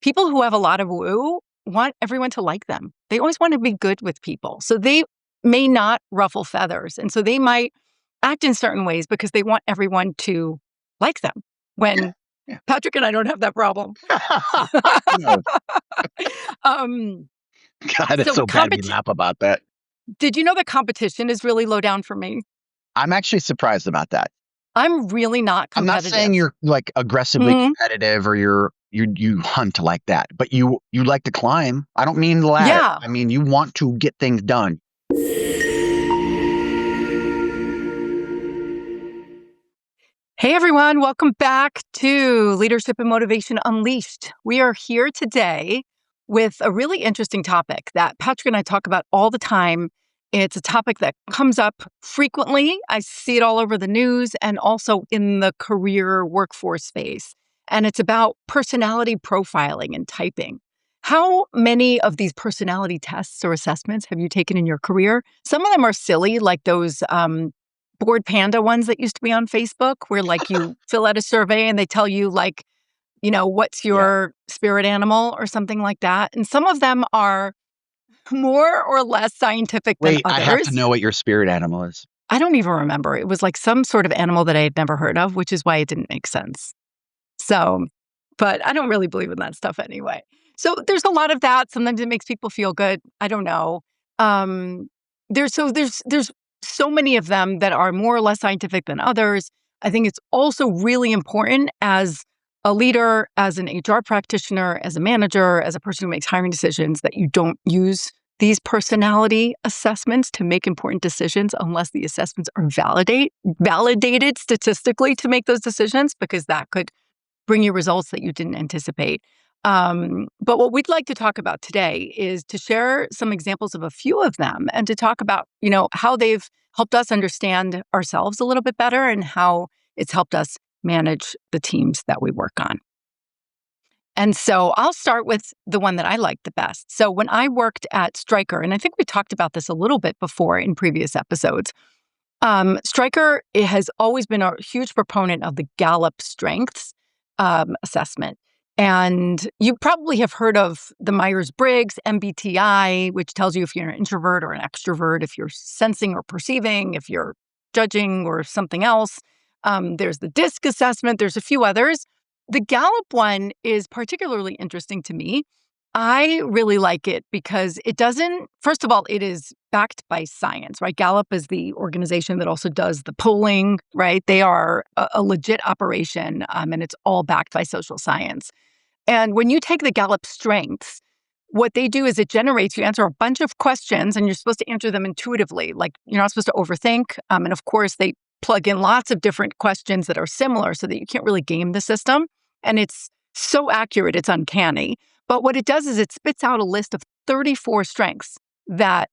people who have a lot of woo want everyone to like them. They always want to be good with people. So they may not ruffle feathers. And so they might act in certain ways because they want everyone to like them. When Yeah. Patrick and I don't have that problem. No. um, God, it's So so bad we laugh about that. Did you know that competition is really low down for me? I'm actually surprised about that. I'm really not I'm not competitive. saying you're like aggressively competitive or you hunt like that, but you like to climb. I don't mean the ladder. Yeah. I mean, you want to get things done. Hey, everyone. Welcome back to Leadership and Motivation Unleashed. We are here today with a really interesting topic that Patrick and I talk about all the time. It's a topic that comes up frequently. I see it all over the news and also in the career workforce space. And it's about personality profiling and typing. How many of these personality tests or assessments have you taken in your career? Some of them are silly, like those Board Panda ones that used to be on Facebook, where like you fill out a survey and they tell you like, what's your spirit animal or something like that. And some of them are more or less scientific than Wait, I have to others. know what your spirit animal is. I don't even remember. It was like some sort of animal that I had never heard of, which is why it didn't make sense. So, but I don't really believe in that stuff anyway. So there's a lot of that. Sometimes it makes people feel good. I don't know. There's so many of them that are more or less scientific than others. I think it's also really important as a leader, as an HR practitioner, as a manager, as a person who makes hiring decisions, that you don't use these personality assessments to make important decisions unless the assessments are validated statistically to make those decisions, because that could bring you results that you didn't anticipate. But what we'd like to talk about today is to share some examples of a few of them and to talk about, how they've helped us understand ourselves a little bit better and how it's helped us manage the teams that we work on. And so I'll start with the one that I like the best. So when I worked at Stryker, and I think we talked about this a little bit before in previous episodes, Stryker has always been a huge proponent of the Gallup Strengths assessment. And you probably have heard of the Myers-Briggs, MBTI, which tells you if you're an introvert or an extrovert, if you're sensing or perceiving, if you're judging or something else. There's the DISC assessment. There's a few others. The Gallup one is particularly interesting to me. I really like it because first of all, it is backed by science, right? Gallup is the organization that also does the polling, right? They are a legit operation, and it's all backed by social science. And when you take the Gallup Strengths, what they do is you answer a bunch of questions, and you're supposed to answer them intuitively. Like, you're not supposed to overthink. And of course, they plug in lots of different questions that are similar so that you can't really game the system. And it's so accurate, it's uncanny. But what it does is it spits out a list of 34 strengths that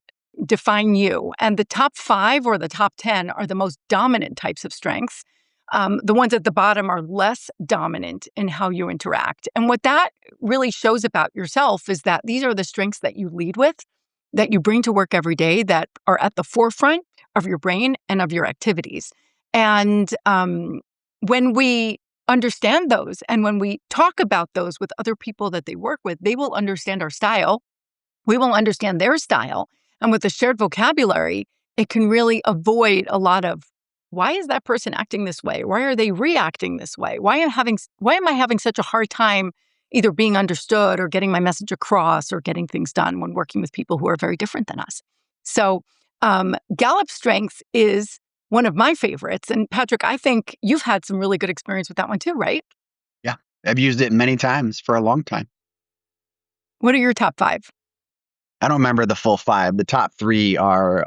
define you. And the top 5 or the top 10 are the most dominant types of strengths. The ones at the bottom are less dominant in how you interact. And what that really shows about yourself is that these are the strengths that you lead with, that you bring to work every day, that are at the forefront of your brain and of your activities. And when we understand those, and when we talk about those with other people that they work with, they will understand our style. We will understand their style. And with the shared vocabulary, it can really avoid a lot of, why is that person acting this way? Why are they reacting this way? Why am I having such a hard time either being understood or getting my message across or getting things done when working with people who are very different than us? So Gallup Strengths is one of my favorites. And Patrick, I think you've had some really good experience with that one too, right? Yeah, I've used it many times for a long time. What are your top 5? I don't remember the full 5. The top 3 are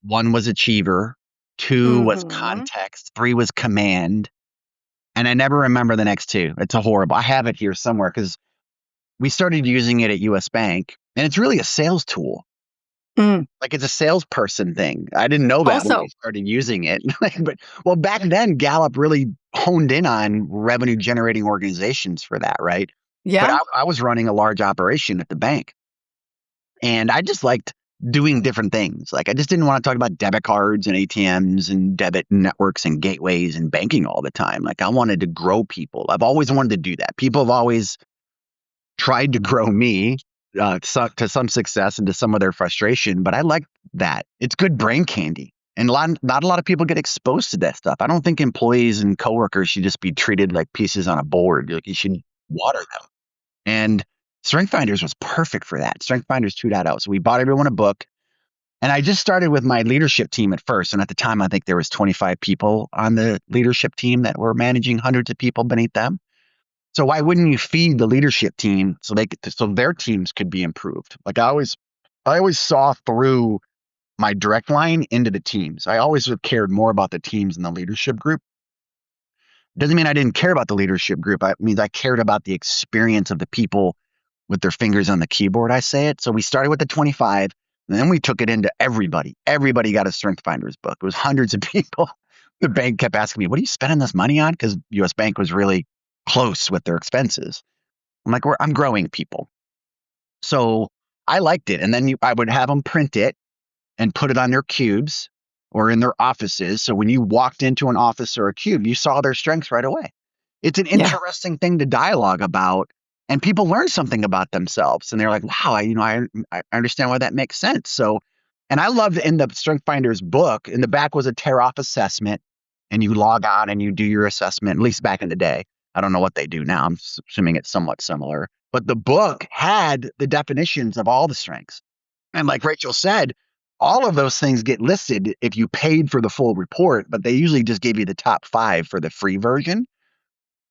1 was achiever, 2 was context, 3 was command, and I never remember the next 2. It's horrible. I have it here somewhere because we started using it at US Bank, and it's really a sales tool. Like, it's a salesperson thing. I didn't know that when we started using it. But back then, Gallup really honed in on revenue generating organizations for that, right? Yeah. But I was running a large operation at the bank, and I just liked doing different things. Like, I just didn't want to talk about debit cards and ATMs and debit networks and gateways and banking all the time. Like, I wanted to grow people. I've always wanted to do that. People have always tried to grow me to some success and to some of their frustration. But I like that. It's good brain candy. And not a lot of people get exposed to that stuff. I don't think employees and coworkers should just be treated like pieces on a board. Like, you should water them. And StrengthsFinders was perfect for that. StrengthsFinders 2.0. So we bought everyone a book. And I just started with my leadership team at first. And at the time, I think there was 25 people on the leadership team that were managing hundreds of people beneath them. So why wouldn't you feed the leadership team so their teams could be improved? Like, I always saw through my direct line into the teams. I always have cared more about the teams than the leadership group. Doesn't mean I didn't care about the leadership group. It means I cared about the experience of the people with their fingers on the keyboard, I say it. So we started with the 25, and then we took it into everybody. Everybody got a StrengthsFinders book. It was hundreds of people. The bank kept asking me, what are you spending this money on? Because US Bank was really close with their expenses. I'm like, I'm growing people. So I liked it. And then I would have them print it and put it on their cubes or in their offices. So when you walked into an office or a cube, you saw their strengths right away. It's an Yeah. interesting thing to dialogue about, and people learn something about themselves. And they're like, wow, I understand why that makes sense. So, and I loved in the StrengthsFinders book, in the back was a tear-off assessment, and you log on and you do your assessment, at least back in the day. I don't know what they do now. I'm assuming it's somewhat similar. But the book had the definitions of all the strengths. And like Rachel said, all of those things get listed if you paid for the full report, but they usually just gave you the top 5 for the free version.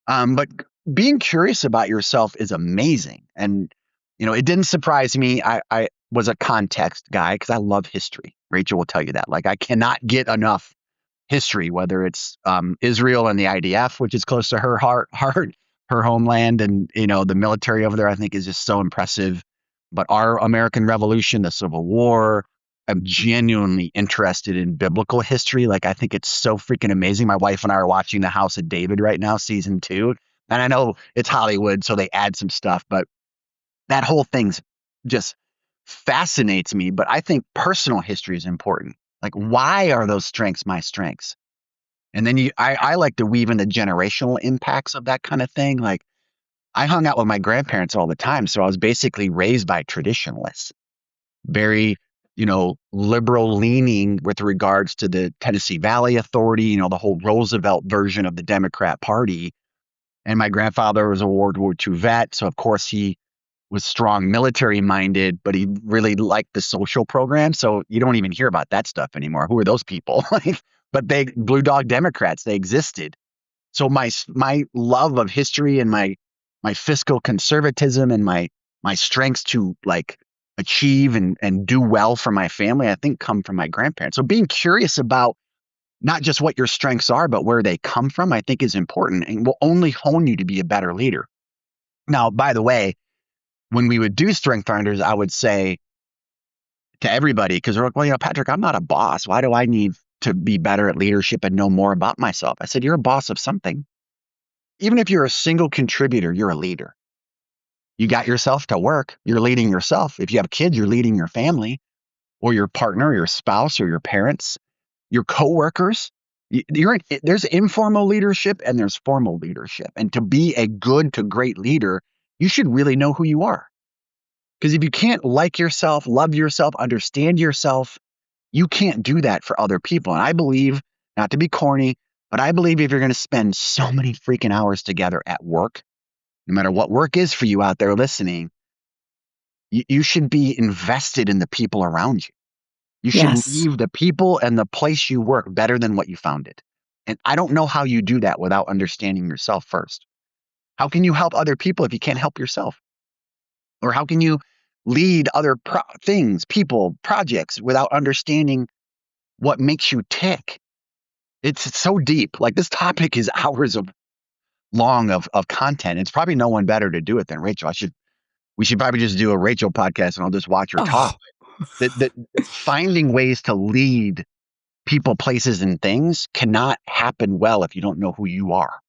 But being curious about yourself is amazing. And, it didn't surprise me. I was a context guy because I love history. Rachel will tell you that. Like, I cannot get enough history, whether it's Israel and the IDF, which is close to her heart, her homeland, and the military over there, I think, is just so impressive. But our American Revolution, the Civil War, I'm genuinely interested in biblical history. Like, I think it's so freaking amazing. My wife and I are watching The House of David right now, season 2. And I know it's Hollywood, so they add some stuff, but that whole thing's just fascinates me. But I think personal history is important. Like, why are those strengths my strengths? And then I like to weave in the generational impacts of that kind of thing. Like, I hung out with my grandparents all the time. So I was basically raised by traditionalists, very, liberal leaning with regards to the Tennessee Valley Authority, the whole Roosevelt version of the Democrat Party. And my grandfather was a World War II vet. So, of course, he was strong military minded, but he really liked the social program. So you don't even hear about that stuff anymore. Who are those people? But they blue dog Democrats, they existed. So my love of history and my fiscal conservatism and my strengths to like achieve and do well for my family, I think come from my grandparents. So being curious about not just what your strengths are, but where they come from, I think is important and will only hone you to be a better leader. Now, by the way, when we would do StrengthsFinders, I would say to everybody, because they're like, well, Patrick, I'm not a boss. Why do I need to be better at leadership and know more about myself? I said, you're a boss of something. Even if you're a single contributor, you're a leader. You got yourself to work. You're leading yourself. If you have kids, you're leading your family or your partner, or your spouse, or your parents, your coworkers. There's informal leadership and there's formal leadership. And to be a good to great leader, you should really know who you are. Because if you can't like yourself, love yourself, understand yourself, you can't do that for other people. And I believe, not to be corny, but I believe if you're going to spend so many freaking hours together at work, no matter what work is for you out there listening, you should be invested in the people around you. You should Yes. leave the people and the place you work better than what you found it. And I don't know how you do that without understanding yourself first. How can you help other people if you can't help yourself? Or how can you lead other things, people, projects without understanding what makes you tick? It's so deep. Like, this topic is hours of long of content. It's probably no one better to do it than Rachel. We should probably just do a Rachel podcast and I'll just watch her talk. Oh, That finding ways to lead people, places, and things cannot happen well if you don't know who you are.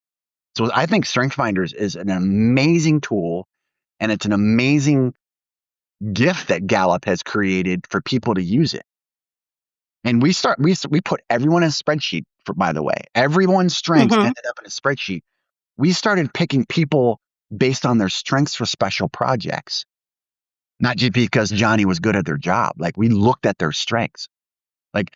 So I think StrengthsFinders is an amazing tool, and it's an amazing gift that Gallup has created for people to use it. And we put everyone in a spreadsheet. By the way, everyone's strengths mhm. ended up in a spreadsheet. We started picking people based on their strengths for special projects, not just because Johnny was good at their job. Like, we looked at their strengths. Like,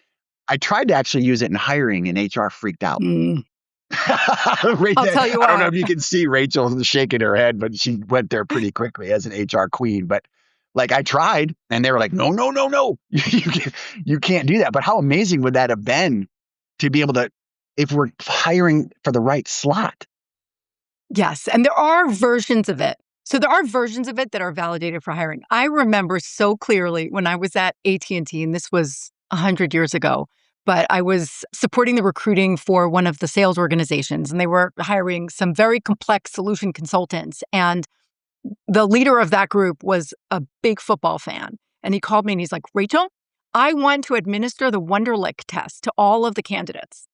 I tried to actually use it in hiring, and HR freaked out. Mm. Right I'll there. tell you I don't know what. if you can see Rachel shaking her head, but she went there pretty quickly as an HR queen. But like, I tried, and they were like, no, no, no, no, you can't do that. But how amazing would that have been to be able to, if we're hiring for the right slot? Yes, and there are versions of it. So there are versions of it that are validated for hiring. I remember so clearly when I was at AT&T, and this was 100 years ago, but I was supporting the recruiting for one of the sales organizations, and they were hiring some very complex solution consultants. And the leader of that group was a big football fan. And he called me and he's like, Rachel, I want to administer the Wonderlic test to all of the candidates.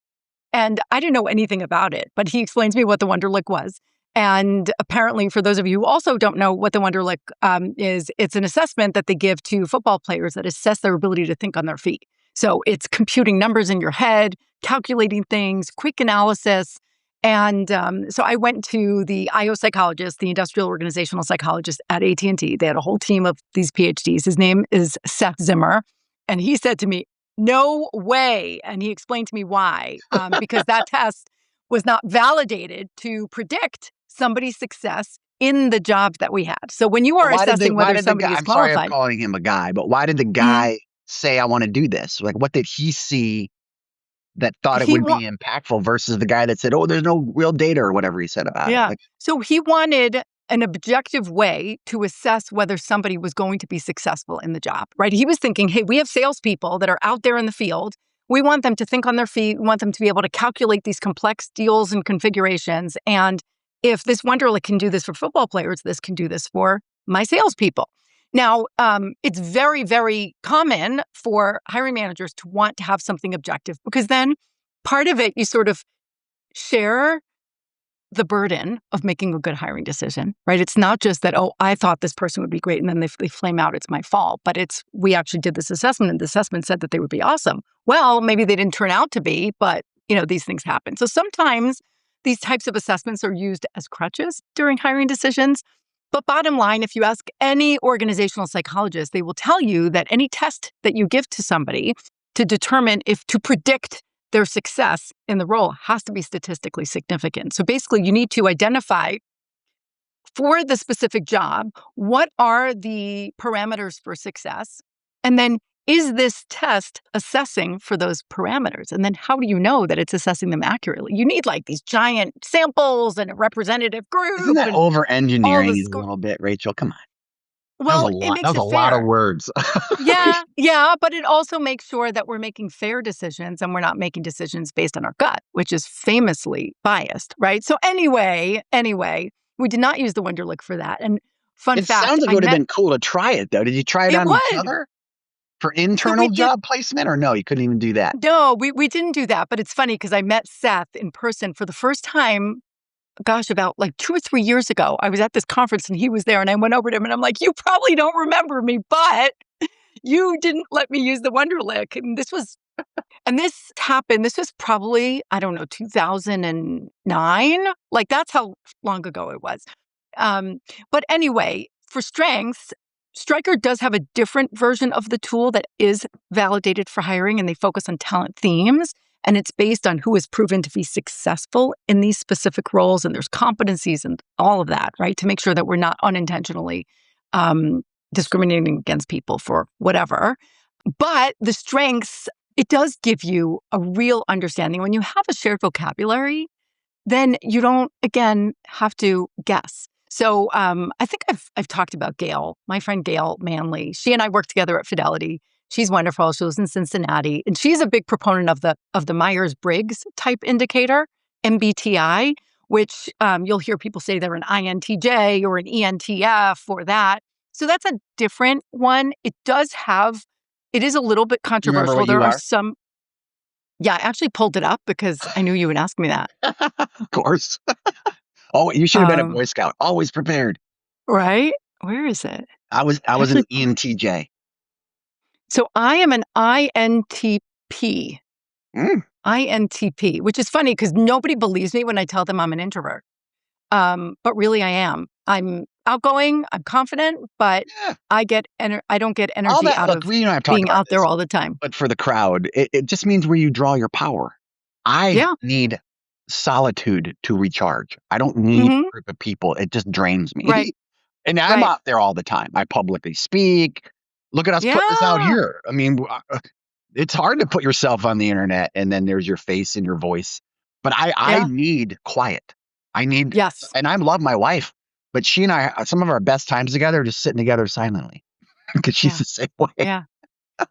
And I didn't know anything about it, but he explained to me what the Wonderlic was. And apparently, for those of you who also don't know what the Wonderlic is, it's an assessment that they give to football players that assess their ability to think on their feet. So it's computing numbers in your head, calculating things, quick analysis. And so I went to the IO psychologist, the industrial organizational psychologist at AT&T. They had a whole team of these PhDs. His name is Seth Zimmer. And he said to me, no way. And he explained to me why, because that test was not validated to predict somebody's success in the job that we had. So when you are assessing whether somebody is I'm sorry, I'm qualified, calling him a guy, but why did the guy say, I want to do this? Like, what did he see that thought it he would wa- be impactful versus the guy that said, oh, there's no real data or whatever he said about it? yeah. Like, So he wanted an objective way to assess whether somebody was going to be successful in the job, right? He was thinking, hey, we have salespeople that are out there in the field. We want them to think on their feet. We want them to be able to calculate these complex deals and configurations. And if this Wonderlic can do this for football players, this can do this for my salespeople. Now, it's very, very common for hiring managers to want to have something objective because then part of it, you sort of share the burden of making a good hiring decision, right? It's not just that, oh, I thought this person would be great, and then they flame out, it's my fault. But it's, we actually did this assessment, and the assessment said that they would be awesome. Well, maybe they didn't turn out to be, but, these things happen. So sometimes these types of assessments are used as crutches during hiring decisions. But bottom line, if you ask any organizational psychologist, they will tell you that any test that you give to somebody to determine to predict their success in the role has to be statistically significant. So basically, you need to identify for the specific job, what are the parameters for success? And then is this test assessing for those parameters? And then how do you know that it's assessing them accurately? You need like these giant samples and a representative group. isn't that and over all engineering the a little bit, Rachel? Come on. That was a Well, it lot. That makes was it a lot of fair. words. Yeah, but it also makes sure that we're making fair decisions and we're not making decisions based on our gut, which is famously biased, right? So anyway, we did not use the Wonderlic for that. And fun It fact, sounds like it I would have met been cool to try it, though. Did you try it it on each would. other for So we internal did job placement, or no? You couldn't even do that. no, we didn't do that, but it's funny because I met Seth in person for the first time, gosh, about like 2 or 3 years ago. I was at this conference and he was there and I went over to him and I'm like, you probably don't remember me, but you didn't let me use the Wonderlic. And this happened, this was probably, I don't know, 2009. Like that's how long ago it was. Um, but anyway, for strengths, Stryker does have a different version of the tool that is validated for hiring, and they focus on talent themes. And it's based on who has proven to be successful in these specific roles, and there's competencies and all of that, right? To make sure that we're not unintentionally um, discriminating against people for whatever. But the strengths, it does give you a real understanding. When you have a shared vocabulary, then you don't, again, have to guess. So I think I've talked about Gail, my friend Gail Manley. She and I worked together at Fidelity. She's wonderful. She lives in Cincinnati, and she's a big proponent of the Myers-Briggs type indicator, MBTI, which you'll hear people say they're an INTJ or an ENTF or that. So that's a different one. It is a little bit You remember controversial. what There you are are? some. Yeah, I actually pulled it up because I knew you would ask me that. Of course. Oh, you should have been a Um, Boy Scout. Always prepared. right? Where is it? I was an Actually, ENTJ. so I am an INTP. Mm. INTP, which is funny because nobody believes me when I tell them I'm an introvert. But really I am. I'm outgoing, I'm confident, but Yeah. I don't get All energy that out look, of we and I have talked being about out there this, all the time. but for the crowd, it just means where you draw your power. I Yeah. need solitude to recharge. I don't need Mhm. a group of people. It just drains Right. me. And I'm Right. out there all the time. I publicly speak. Look at us putting this out Yeah. here. I mean, it's hard to put yourself on the internet and then there's your face and your voice. But I Yeah. need quiet. I need, Yes. and I love my wife, but she and I, some of our best times together, are just sitting together silently because she's Yeah. the same way. Yeah.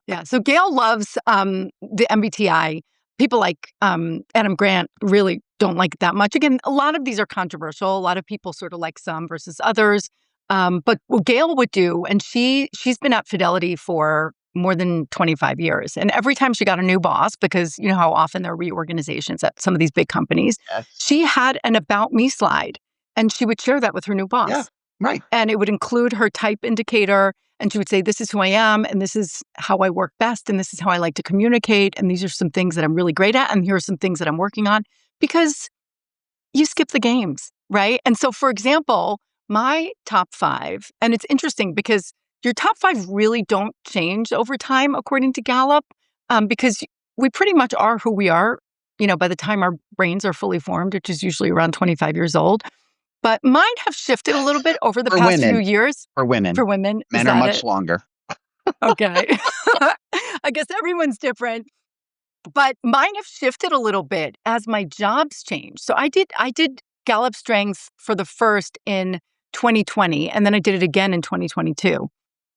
Yeah. So Gail loves the MBTI. People like Adam Grant really don't like it that much. Again, a lot of these are controversial. A lot of people sort of like some versus others. But what Gail would do, and she's been at Fidelity for more than 25 years. And every time she got a new boss, because you know how often there are reorganizations at some of these big companies, Yes. she had an about me slide and she would share that with her new Yeah. boss. Right. And it would include her type indicator. And she would say, this is who I am. And this is how I work best. And this is how I like to communicate. And these are some things that I'm really great at. And here are some things that I'm working on because you skip the games, right? And so, for example, my top five, and it's interesting because your top five really don't change over time, according to Gallup, because we pretty much are who we are, by the time our brains are fully formed, which is usually around 25 years old. But mine have shifted a little bit over the For past few women, years. for women, For women, is men are that much it? longer. Okay. I guess everyone's different, but mine have shifted a little bit as my jobs changed. So I did Gallup Strengths for the first in 2020, and then I did it again in 2022.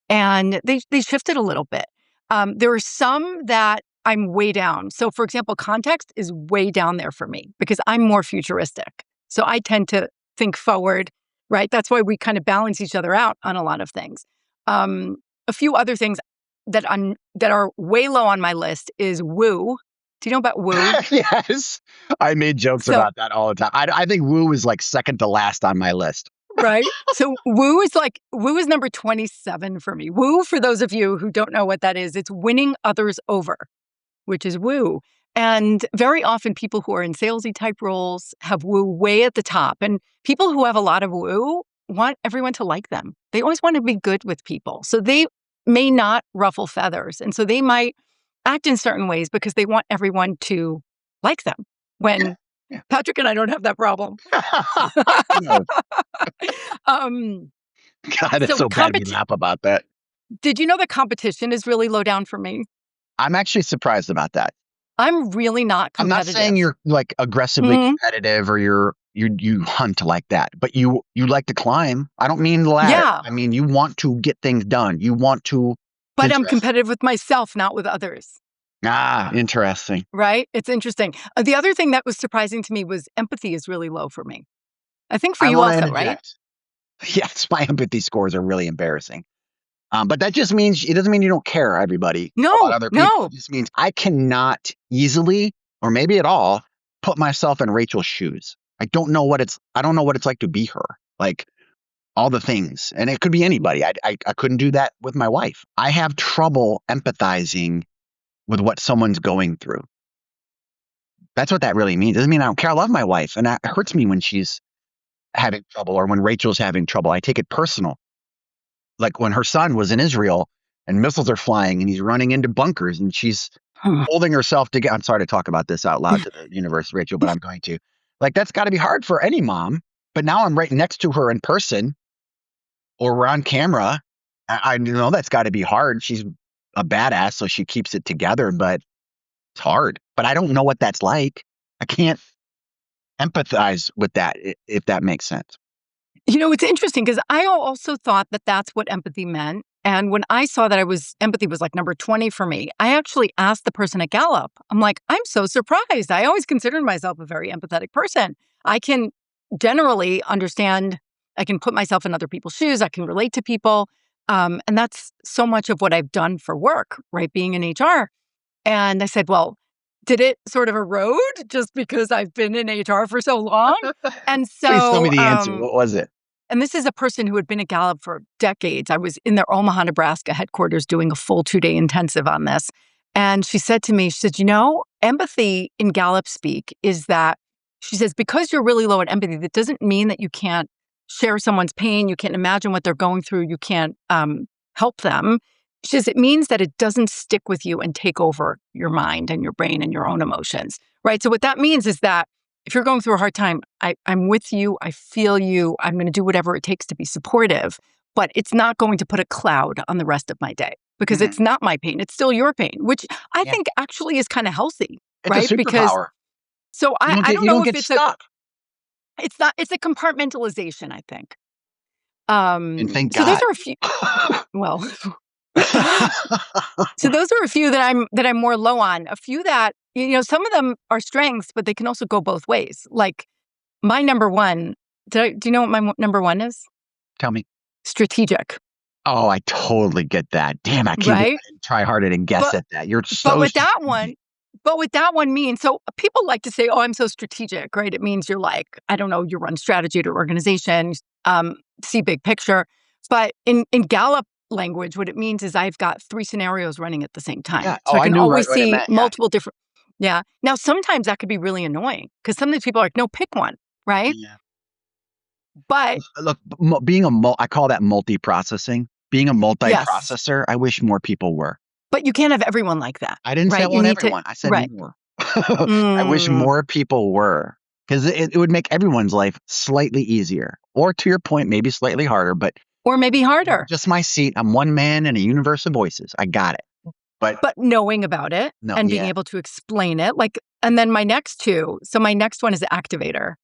And they shifted a little bit. There are some that I'm way down. So, for example, context is way down there for me because I'm more futuristic. So I tend to think forward, right? That's why we kind of balance each other out on a lot of things. A few other things that are way low on my list is woo. Do you know about woo? Yes. I made jokes So about that all the time. I think woo is like second to last on my list. right. So woo is number 27 for me. Woo, for those of you who don't know what that is, it's winning others over, which is woo. And very often people who are in salesy type roles have woo way at the top. And people who have a lot of woo want everyone to like them. They always want to be good with people. So they may not ruffle feathers. And so they might act in certain ways because they want everyone to like them. Yeah. When Yeah. Patrick and I don't have that problem. No. um, God, it's so so bad we laugh about that. did you know that competition is really low down for me? I'm actually surprised about that. I'm really not I'm not saying competitive. you're like aggressively Mhm. competitive or you hunt like that, but you like to climb. I don't mean the ladder. Yeah, I mean you want to get things done. You want to but I'm possess. competitive with myself, not with others, Ah, interesting. right? It's interesting. The other thing that was surprising to me was empathy is really low for me. I think for I you want to also, right? interject. Yes, my empathy scores are really embarrassing. But that just means it doesn't mean you don't care, everybody, about No, other people. It no. just means I cannot easily, or maybe at all, put myself in Rachel's shoes. I don't know what it's like to be her. Like all the things. And it could be anybody. I couldn't do that with my wife. I have trouble empathizing with what someone's going through. That's what that really means. It doesn't mean I don't care. I love my wife, and it hurts me when she's having trouble or when Rachel's having trouble. I take it personal. Like when her son was in Israel and missiles are flying and he's running into bunkers and she's holding herself together. I'm sorry to talk about this out loud to the universe, Rachel, but I'm going to. Like that's got to be hard for any mom. But now I'm right next to her in person or we're on camera. I know that's got to be hard. She's a badass, so she keeps it together, but it's hard. But I don't know what that's like. I can't empathize with that, if that makes sense. It's interesting because I also thought that that's what empathy meant. And when I saw that empathy was like number 20 for me, I actually asked the person at Gallup, I'm like, I'm so surprised. I always considered myself a very empathetic person. I can generally understand, I can put myself in other people's shoes, I can relate to people. And that's so much of what I've done for work, right? Being in HR. And I said, well, did it sort of erode just because I've been in HR for so long? And Please tell me so, the answer. What was it? and this is a person who had been at Gallup for decades. I was in their Omaha, Nebraska headquarters doing a full 2-day intensive on this. And she said to me, she said, empathy in Gallup speak is that, she says, because you're really low at empathy, that doesn't mean that you can't share someone's pain. You can't imagine what they're going through. You can't help them. She says it means that it doesn't stick with you and take over your mind and your brain and your own emotions, right? So what that means is that if you're going through a hard time, I'm with you. I feel you. I'm going to do whatever it takes to be supportive, but it's not going to put a cloud on the rest of my day because Mhm. it's not my pain. It's still your pain, which I Yeah. think actually is kind of healthy, It's a right? Because superpower. so I don't You know don't if get stuck. it's not, it's a compartmentalization, I think. And thank So those God. are a few, well, so those are a few that I'm more low on. A few that, some of them are strengths, but they can also go both ways. Like my number one, do you know what my number one is? Tell me. Strategic, Oh, I totally get that. Damn, I can't believe right? I didn't try harder and guess But at that. You're but so with that one, strategic. means so people like to say, "Oh, I'm so strategic," right? It means you're like, I don't know, you run strategy to organization, see big picture. But in Gallup language, what it means is I've got three scenarios running at the same time, Yeah. so Oh, I I can knew always what it see meant. Yeah. multiple different. Yeah. Now sometimes that could be really annoying because sometimes people are like, "No, pick one," right? Yeah. But Look, I call that multi-processing. Being a yes, multi-processor, I wish more people were. but you can't have everyone like that, I didn't say I right? You want need to, everyone. I said right? more. I wish Mm, more people were, because it would make everyone's life slightly easier, or to your point, maybe slightly harder. But or maybe harder. just my seat. I'm one man in a universe of voices. I got it. But But knowing about it no, and being yeah. able to explain it, like, and then my next two, so my next one is activator,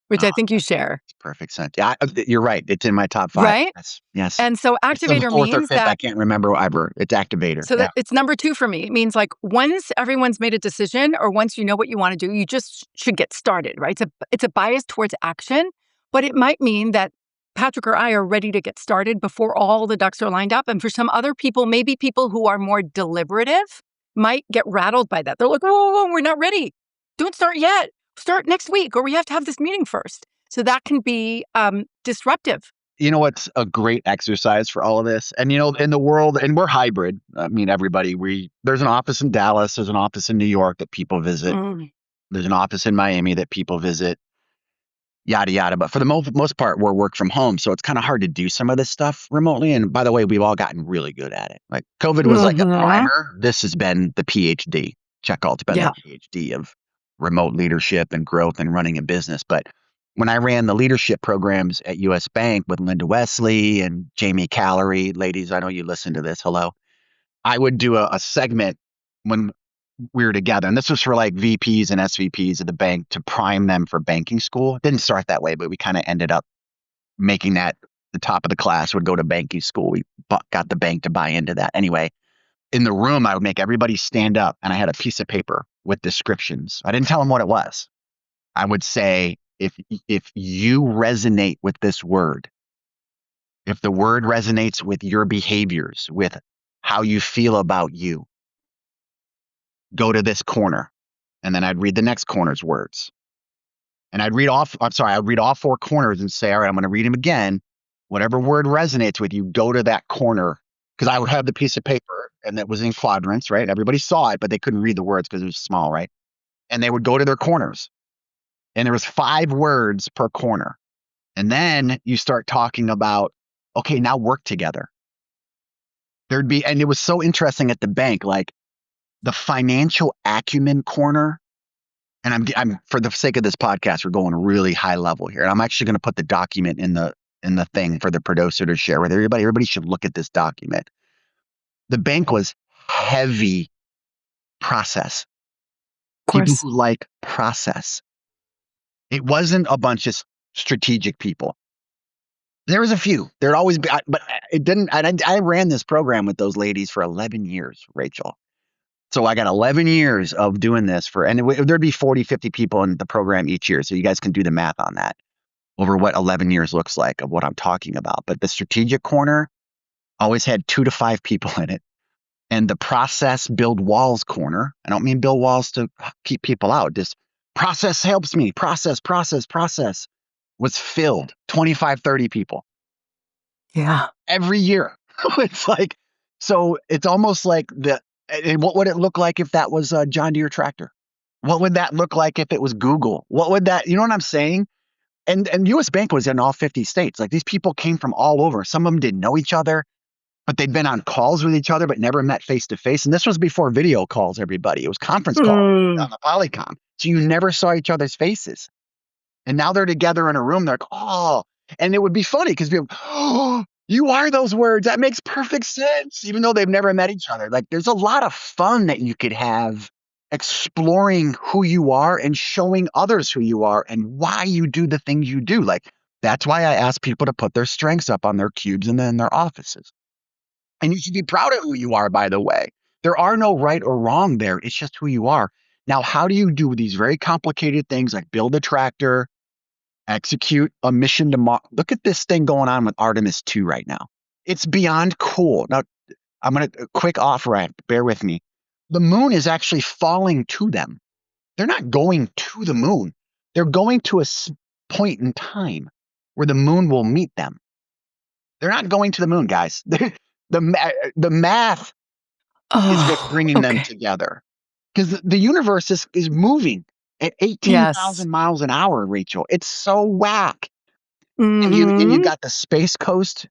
which Oh, I think you share, it's perfect sense. Yeah, you're right. It's in my top 5. right? Yes, yes. And so It's the activator 4th or means 5th. I that, can't remember ever. It's activator. so Yeah. that it's number 2 for me. It means like once everyone's made a decision or once you know what you want to do, you just should get started, right? It's a bias towards action, but it might mean that Patrick or I are ready to get started before all the ducks are lined up. And for some other people, maybe people who are more deliberative might get rattled by that. They're like, whoa, whoa, whoa, we're not ready. Don't start yet. Start next week, or we have to have this meeting first. So that can be disruptive. You know what's a great exercise for all of this? And in the world, and we're hybrid. I mean, everybody, there's an office in Dallas, there's an office in New York that people visit. Mm, There's an office in Miami that people visit, yada yada. But for the most part, we're work from home, so it's kind of hard to do some of this stuff remotely. And by the way, we've all gotten really good at it. Like COVID was like a mhm. primer. This has been the PhD. Checkout's been the Yeah. PhD of remote leadership and growth and running a business. But when I ran the leadership programs at US Bank with Linda Wesley and Jamie Callery, ladies, I know you listen to this. Hello. I would do a segment when we were together. And this was for like VPs and SVPs of the bank to prime them for banking school. It didn't start that way, but we kind of ended up making that the top of the class would go to banking school. We got the bank to buy into that. Anyway, in the room, I would make everybody stand up and I had a piece of paper with descriptions. I didn't tell them what it was. I would say, if you resonate with this word, if the word resonates with your behaviors, with how you feel about you, go to this corner. And then I'd read the next corner's words. And I'd read all 4 corners and say, all right, I'm going to read them again. Whatever word resonates with you, go to that corner. Because I would have the piece of paper and that was in quadrants, right? Everybody saw it, but they couldn't read the words because it was small, right? And they would go to their corners. And there was 5 words per corner. And then you start talking about, okay, now work together. And it was so interesting at the bank, like the financial acumen corner. And I'm for the sake of this podcast, we're going really high level here. And I'm actually going to put the document in the thing for the producer to share with everybody. Everybody should look at this document. The bank was heavy process. Of People course. who like process. It wasn't a bunch of strategic people. There was a few. There'd always be, but it didn't. I ran this program with those ladies for 11 years, Rachel. So I got 11 years of doing this there'd be 40, 50 people in the program each year. So you guys can do the math on that over what 11 years looks like of what I'm talking about. But the strategic corner always had 2 to 5 people in it. And the process build walls corner, I don't mean build walls to keep people out. Just process helps me. Process was filled 25, 30 people Yeah. every year. It's like, so it's almost like and what would it look like if that was a John Deere tractor? What would that look like if it was Google? What would that, you know what I'm saying? And US Bank was in all 50 states. Like these people came from all over. Some of them didn't know each other, but they'd been on calls with each other, but never met face to face. And this was before video calls, everybody. It was conference calls Mm. on the Polycom. So you never saw each other's faces. And now they're together in a room. They're like, oh, and it would be funny because people, oh, you are those words. That makes perfect sense, even though they've never met each other. Like there's a lot of fun that you could have exploring who you are and showing others who you are and why you do the things you do. Like that's why I ask people to put their strengths up on their cubes and then in their offices. And you should be proud of who you are, by the way. There are no right or wrong there. It's just who you are. Now, how do you do these very complicated things like build a tractor, execute a mission to Mars? Look at this thing going on with Artemis 2 right now. It's beyond cool. Now, I'm going to quick off ramp. Bear with me. The moon is actually falling to them. They're not going to the moon. They're going to a point in time where the moon will meet them. They're not going to the moon, guys. The math is what's bringing them together. Because the universe is moving at 18,000 miles an hour, Rachel. It's so whack. And you got the Space Coast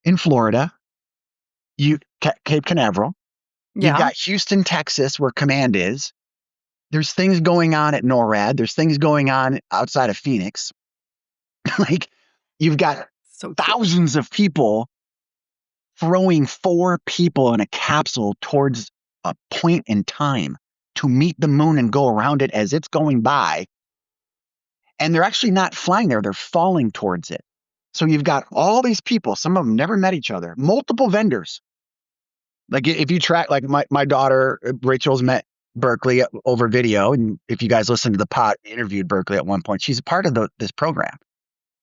in Florida, Cape Canaveral. You've got Houston, Texas, where command is. There's things going on at NORAD. There's things going on outside of Phoenix. Like you've got thousands of people throwing 4 people in a capsule towards a point in time to meet the moon and go around it as it's going by. And they're actually not flying there. They're falling towards it. So you've got all these people. Some of them never met each other. Multiple vendors. Like if you track, like my daughter, Rachel's met Berkeley over video. And if you guys listen to the pod, interviewed Berkeley at one point. She's a part of this program.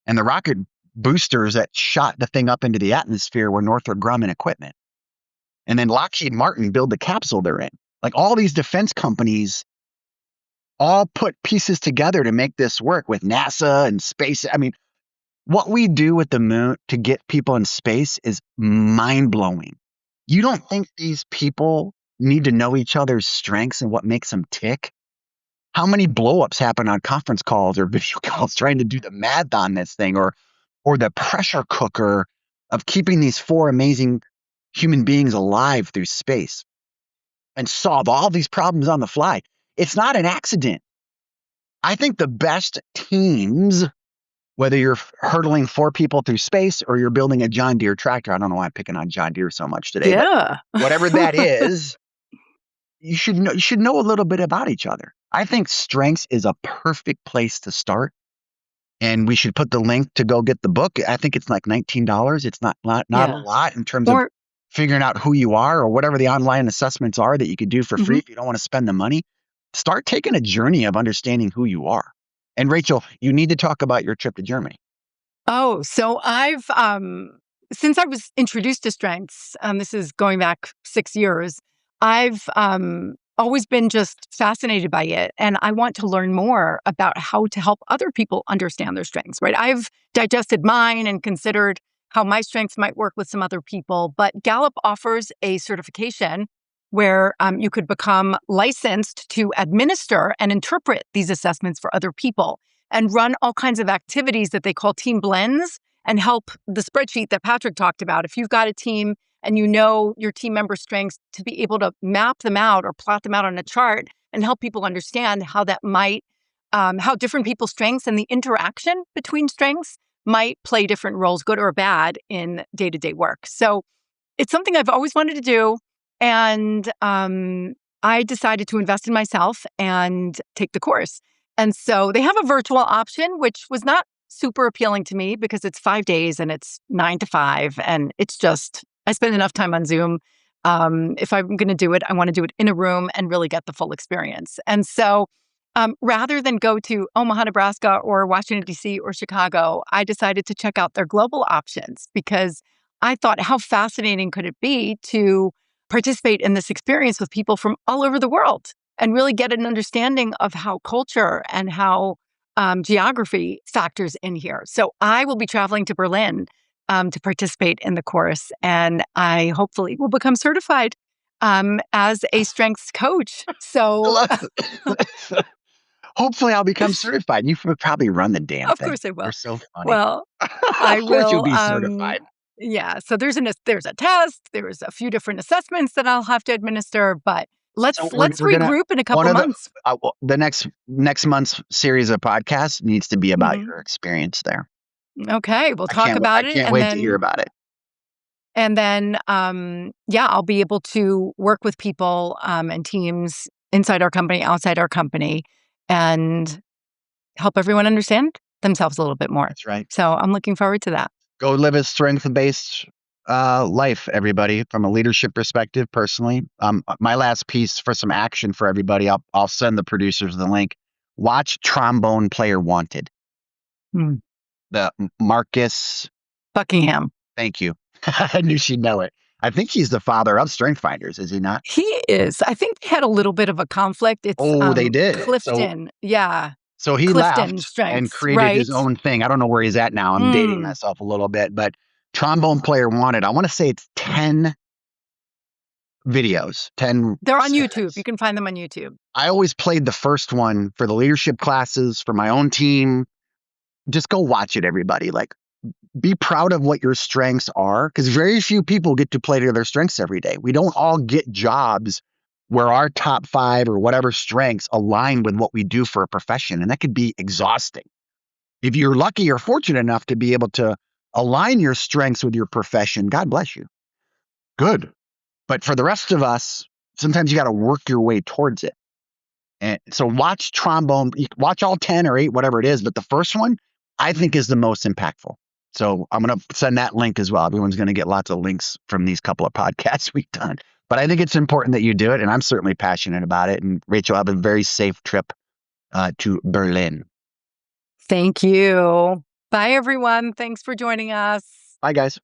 And the rocket boosters that shot the thing up into the atmosphere were Northrop Grumman equipment. And then Lockheed Martin built the capsule they're in. Like all these defense companies all put pieces together to make this work with NASA and space. I mean, what we do with the moon to get people in space is mind-blowing. You don't think these people need to know each other's strengths and what makes them tick? How many blowups happen on conference calls or video calls trying to do the math on this thing, or the pressure cooker of keeping these 4 amazing human beings alive through space and solve all these problems on the fly? It's not an accident. I think the best teams, whether you're hurdling 4 people through space or you're building a John Deere tractor — I don't know why I'm picking on John Deere so much today, but whatever that is, you should know a little bit about each other. I think strengths is a perfect place to start. And we should put the link to go get the book. I think it's like $19. It's not a lot in terms of figuring out who you are, or whatever the online assessments are that you could do for free if you don't want to spend the money. Start taking a journey of understanding who you are. And Rachel, you need to talk about your trip to Germany. Oh, so I've, since I was introduced to strengths, this is going back 6 years, I've always been just fascinated by it. And I want to learn more about how to help other people understand their strengths, right? I've digested mine and considered how my strengths might work with some other people. But Gallup offers a certification where you could become licensed to administer and interpret these assessments for other people and run all kinds of activities that they call team blends and help the spreadsheet that Patrick talked about. If you've got a team and you know your team member strengths, to be able to map them out or plot them out on a chart and help people understand how that might, how different people's strengths and the interaction between strengths might play different roles, good or bad, in day-to-day work. So it's something I've always wanted to do. And I decided to invest in myself and take the course. And so they have a virtual option, which was not super appealing to me because it's 5 days and it's 9 to 5. And it's just, I spend enough time on Zoom. If I'm going to do it, I want to do it in a room and really get the full experience. And so rather than go to Omaha, Nebraska, or Washington, D.C., or Chicago, I decided to check out their global options because I thought, how fascinating could it be to participate in this experience with people from all over the world and really get an understanding of how culture and how geography factors in here. So I will be traveling to Berlin to participate in the course, and I hopefully will become certified as a strengths coach. So Hopefully I'll become certified. You would probably run the damn Of thing. course I will. You're so funny. Well, I Of course you'll will, be certified. yeah, so there's a test, there's a few different assessments that I'll have to administer, but So let's we're gonna regroup in a one couple of the months. the next month's series of podcasts needs to be about Mhm. your experience there. Okay, we'll talk about I it, can't wait to hear about it. yeah, I'll be able to work with people, and teams inside our company, outside our company, and help everyone understand themselves a little bit more. That's right. So I'm looking forward to that. Go live a strength-based life, everybody, from a leadership perspective. Personally, my last piece for some action for everybody. I'll send the producers the link. Watch Trombone Player Wanted. Hmm. The Marcus. Buckingham. Thank you. I knew she'd know it. I think he's the father of StrengthsFinders, is he not? He is. I think they had a little bit of a conflict. It's, Oh, they did. Clifton. Yeah, So he Clifton left and Strengths, created his right? own thing. I don't know where he's at now. I'm dating Mm. myself a little bit, but Trombone Player Wanted. I want to say it's 10 videos, 10 They're on YouTube. segments. You can find them on YouTube. I always played the first one for the leadership classes for my own team. Just go watch it, everybody. Like, be proud of what your strengths are, because very few people get to play to their strengths every day. We don't all get jobs where our top 5 or whatever strengths align with what we do for a profession, and that could be exhausting. If you're lucky or fortunate enough to be able to align your strengths with your profession, God bless you. Good. But for the rest of us, sometimes you got to work your way towards it. And so watch Trombone, watch all 10 or 8, whatever it is. But the first one, I think, is the most impactful. So I'm going to send that link as well. Everyone's going to get lots of links from these couple of podcasts we've done. But I think it's important that you do it. And I'm certainly passionate about it. And Rachel, have a very safe trip to Berlin. Thank you. Bye, everyone. Thanks for joining us. Bye, guys.